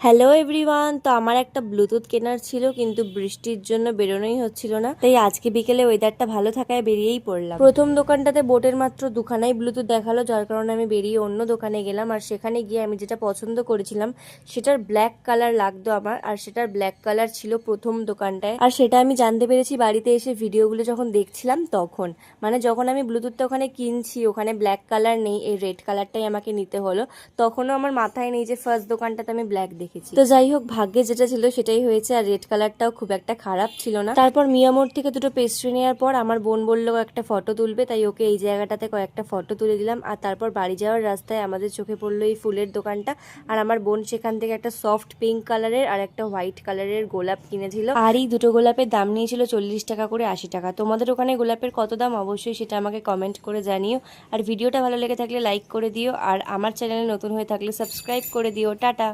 Hello everyone. তো আমার একটা ব্লুটুথ কেনার ছিল, কিন্তু বৃষ্টির জন্য বেরোনোই হচ্ছিল না, তাই আজকে বিকেলে ওয়েদারটা ভালো থাকায় বেরিয়েই পড়লাম। প্রথম দোকানটাতে বোটের মাত্র দুখানাই ব্লুটুথ দেখালো, যার কারণে আমি বেরিয়ে অন্য দোকানে গেলাম। আর সেখানে গিয়ে আমি যেটা পছন্দ করেছিলাম সেটার ব্ল্যাক কালার লাগতো আমার, আর সেটার ব্ল্যাক কালার ছিল প্রথম দোকানটায়। আর সেটা আমি জানতে পেরেছি বাড়িতে এসে ভিডিওগুলো যখন দেখছিলাম তখন, মানে যখন আমি ব্লুটুথটা ওখানে কিনছি ওখানে ব্ল্যাক কালার নেই, এই রেড কালারটাই আমাকে নিতে হলো। তখনও আমার মাথায় নেই যে ফার্স্ট দোকানটাতে আমি ব্ল্যাক দেখেছি। তো যাই হোক, ভাগ্যে যেটা ছিল সেটাই হয়েছে। আর রেড কালারটাও খুব একটা খারাপ ছিল না। তারপর মিয়ামোর থেকে দুটো পেস্ট্রি নেওয়ার পর আমার বোন বললো একটা ফটো তুলবে, তাই ওকে এই জায়গাটাতে কয়েকটা ফটো তুলে দিলাম। আর তারপর বাড়ি যাওয়ার রাস্তায় আমাদের চোখে পড়লো এই ফুলের দোকানটা। আর আমার বোন সেখান থেকে একটা সফট পিঙ্ক কালারের আর একটা হোয়াইট কালারের গোলাপ কিনেছিল। আর এই দুটো গোলাপের দাম নিয়েছিল 40 টাকা করে 80 টাকা। তোমাদের ওখানে গোলাপের কত দাম অবশ্যই সেটা আমাকে কমেন্ট করে জানিও। আর ভিডিওটা ভালো লেগে থাকলে লাইক করে দিও, আর আমার চ্যানেলে নতুন হয়ে থাকলে সাবস্ক্রাইব করে দিও। টাটা।